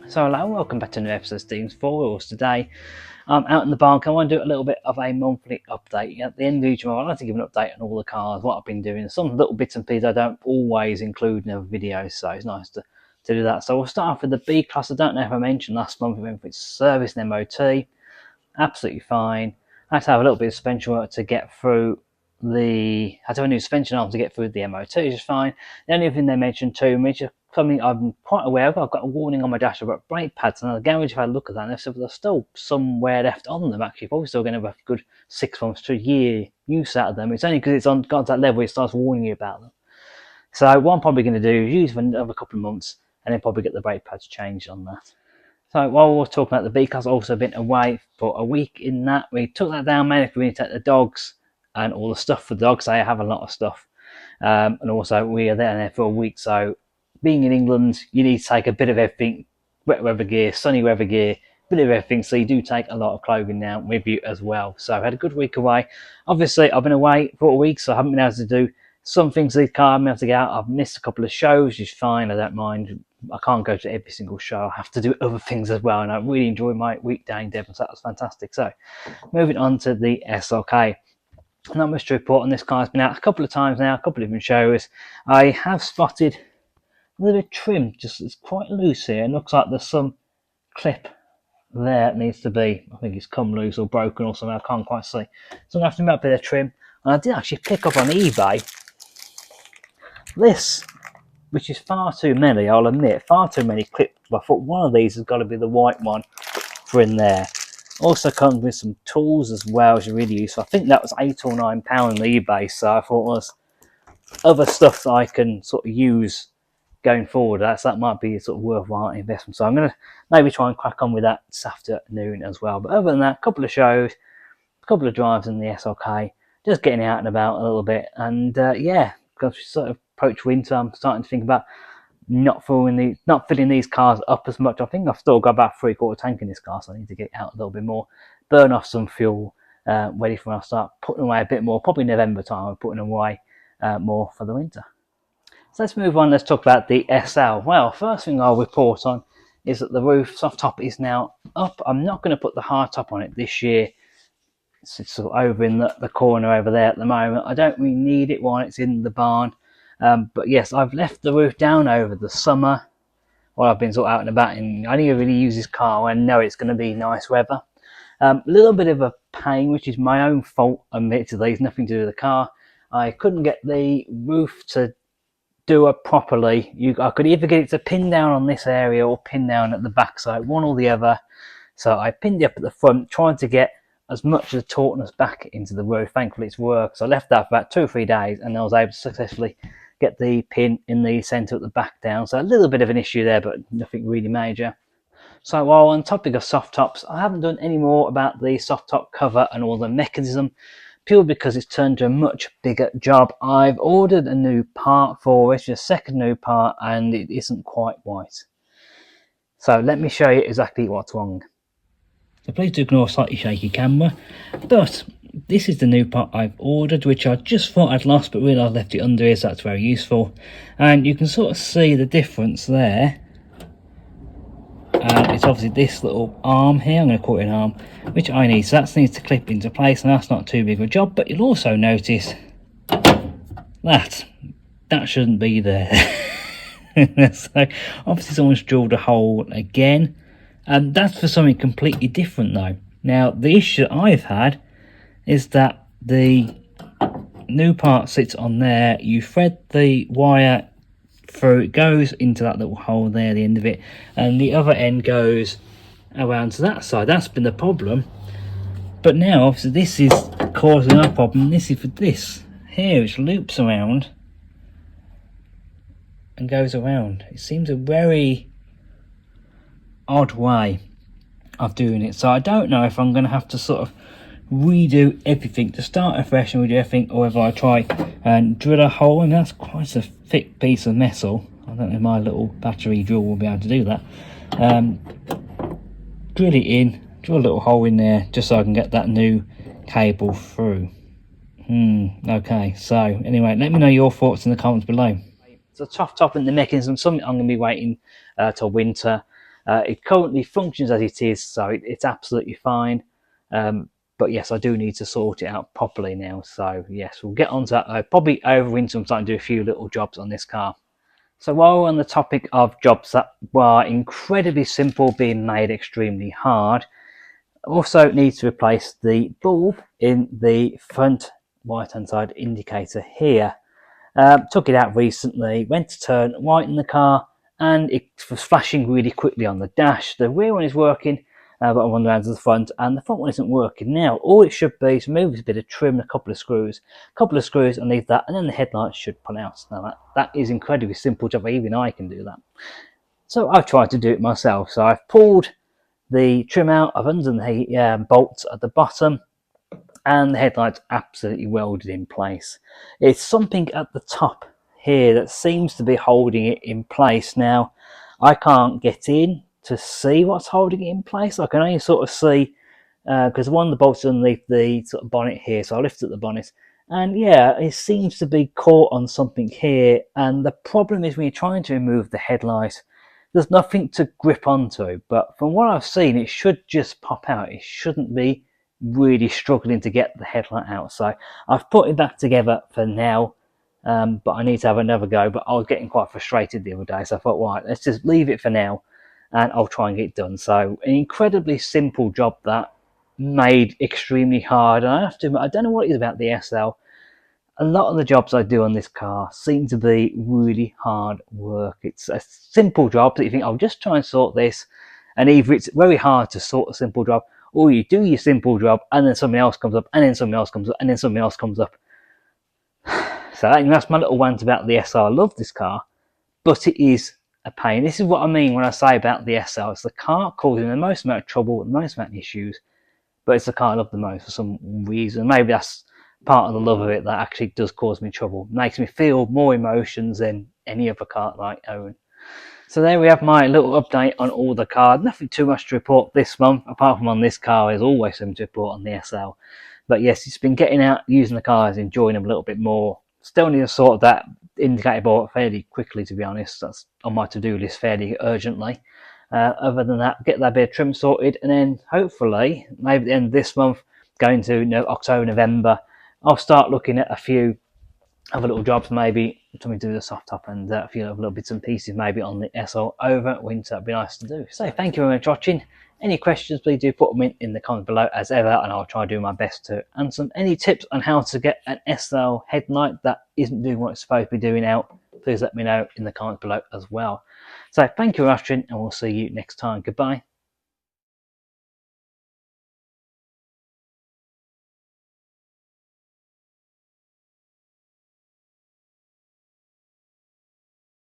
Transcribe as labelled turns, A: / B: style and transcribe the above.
A: So hello, welcome back to a new episode of Steam's 4 Wheels. Today I'm out in the barn. I want to do a little bit of a monthly update. At the end of each month I like to give an update on all the cars, what I've been doing. Some little bits and pieces I don't always include in other videos, so it's nice to do that. So we'll start off with the B class. I don't know if I mentioned last month, we went for its service and MOT. Absolutely fine. I had to have a little bit of suspension work to get through I had to have a new suspension arm to get through the MOT, which is fine. The only thing they mentioned to me, which is something I'm quite aware of, I've got a warning on my dash about brake pads, and the garage, if I look at that, and they said there's still some left on them actually. Probably still going to have a good 6 months to a year use out of them. It's only because it's got to that level it starts warning you about them. So what I'm probably going to do is use for another couple of months and then probably get the brake pads changed on that. So while we're talking about the B class, I've also been away for a week in that. We took that down mainly because we need to take the dogs and all the stuff for the dogs. I have a lot of stuff. And also we are there for a week. So being in England, you need to take a bit of everything, wet weather gear, sunny weather gear, bit of everything. So you do take a lot of clothing now with you as well. So I've had a good week away. Obviously, I've been away for a week, so I haven't been able to do some things to the car. I've been able to get out. I've missed a couple of shows, which is fine. I don't mind. I can't go to every single show. I have to do other things as well. And I really enjoyed my week down in Devon, so that was fantastic. So moving on to the SLK. Not much to report on this car. It's been out a couple of times now, a couple of different shows. I have spotted a little bit trim, just it's quite loose here. It looks like there's some clip there it needs to be. I think it's come loose or broken or something. I can't quite see. So I'm going to have to make a bit of trim. And I did actually pick up on eBay this, which is far too many, I'll admit, far too many clips. I thought one of these has got to be the white one for in there. Also comes with some tools as well, which is really useful. I think that was £8 or £9 on eBay, so I thought was other stuff that I can sort of use going forward. That might be a sort of worthwhile investment. So I'm going to maybe try and crack on with that this afternoon as well. But other than that, a couple of shows, a couple of drives in the SLK, just getting out and about a little bit. And yeah, because we sort of approach winter, I'm starting to think about not filling these cars up as much. I think I've still got about 3/4 tank in this car, so I need to get out a little bit more, burn off some fuel, ready for when I start putting away a bit more. Probably November time, I'm putting away more for the winter. So let's move on. Let's talk about the SL. Well, first thing I'll report on is that the roof soft top is now up. I'm not going to put the hard top on it this year. It's sort of over in the corner over there at the moment. I don't really need it while it's in the barn. But yes, I've left the roof down over the summer while I've been sort of out and about, and I need to really use this car when I know it's going to be nice weather. A little bit of a pain, which is my own fault, admittedly. It's nothing to do with the car. I couldn't get the roof to do it properly. I could either get it to pin down on this area or pin down at the back side, one or the other. So I pinned it up at the front, trying to get as much of the tautness back into the roof. Thankfully it's worked. So I left that for about 2 or 3 days, and I was able to successfully get the pin in the centre at the back down. So a little bit of an issue there, but nothing really major. So while on topic of soft tops, I haven't done any more about the soft top cover and all the mechanism, purely because it's turned to a much bigger job. I've ordered a new part for it, just a second new part, and it isn't quite white. So let me show you exactly what's wrong. So please do ignore a slightly shaky camera, but this is the new part I've ordered, which I just thought I'd lost but realised I left it under here, so that's very useful. And you can sort of see the difference there. And it's obviously this little arm here, I'm going to call it an arm, which I need. So that needs to clip into place, and that's not too big of a job. But you'll also notice that shouldn't be there. So obviously someone's drilled a hole again. And that's for something completely different though. Now the issue I've had is that the new part sits on there. You thread the wire through, it goes into that little hole there, the end of it, and the other end goes around to that side. That's been the problem. But now obviously this is causing a problem. This is for this here, which loops around and goes around. It seems a very odd way of doing it, so I don't know if I'm going to have to sort of redo everything to start afresh and redo everything, or whether I try and drill a hole, and that's quite a thick piece of metal. I don't know if my little battery drill will be able to do that. Drill it in, drill a little hole in there just so I can get that new cable through. Okay, so anyway, let me know your thoughts in the comments below. So soft top and the mechanism, something I'm going to be waiting till winter. It currently functions as it is, so it's absolutely fine. But yes, I do need to sort it out properly now. So yes, we'll get on to that. Probably over winter, I'm starting to do a few little jobs on this car. So while we're on the topic of jobs that were incredibly simple being made extremely hard, I also need to replace the bulb in the front right hand side indicator here. Took it out recently, went to turn right in the car, and it was flashing really quickly on the dash. The rear one is working, but I'm on around to the front, and the front one isn't working now. All it should be is remove a bit of trim, a couple of screws, and leave that, and then the headlights should pull out. Now that is incredibly simple job. Even I can do that. So I've tried to do it myself. So I've pulled the trim out, I've undone the bolts at the bottom, and the headlight's absolutely welded in place. It's something at the top here that seems to be holding it in place. Now, I can't get in to see what's holding it in place. I can only sort of see, because one of the bolts is underneath the sort of bonnet here, so I lifted the bonnet, and yeah, it seems to be caught on something here, and the problem is when you're trying to remove the headlight, there's nothing to grip onto, but from what I've seen, it should just pop out. It shouldn't be really struggling to get the headlight out. So I've put it back together for now, but I need to have another go. But I was getting quite frustrated the other day, so I thought, right, let's just leave it for now, and I'll try and get it done. So an incredibly simple job that made extremely hard. And I have to admit, I don't know what it is about the SL. A lot of the jobs I do on this car seem to be really hard work. It's a simple job that you think, I'll just try and sort this, and either it's very hard to sort a simple job, or you do your simple job and then something else comes up, and then something else comes up, and then something else comes up. So that's my little rant about the SL. I love this car, but it is a pain. This is what I mean when I say about the SL. It's the car causing the most amount of trouble, the most amount of issues, but it's the car I love the most for some reason. Maybe that's part of the love of it that actually does cause me trouble. It makes me feel more emotions than any other car that I own. So there we have my little update on all the cars. Nothing too much to report this month, apart from on this car. There's always something to report on the SL. But yes, it's been getting out, using the cars, enjoying them a little bit more. Still need to sort that indicator board fairly quickly, to be honest. That's on my to-do list fairly urgently. Other than that, get that bit of trim sorted, and then hopefully, maybe at the end of this month, going to October, November, I'll start looking at a few other little jobs, maybe something to do with the soft top, and a few little bits and pieces maybe on the SL over winter. It'd be nice to do. So thank you very much for watching. Any questions, please do put them in the comments below as ever, and I'll try to do my best to answer them. Any tips on how to get an SL headlight that isn't doing what it's supposed to be doing out, please let me know in the comments below as well. So thank you for watching, and we'll see you next time. Goodbye.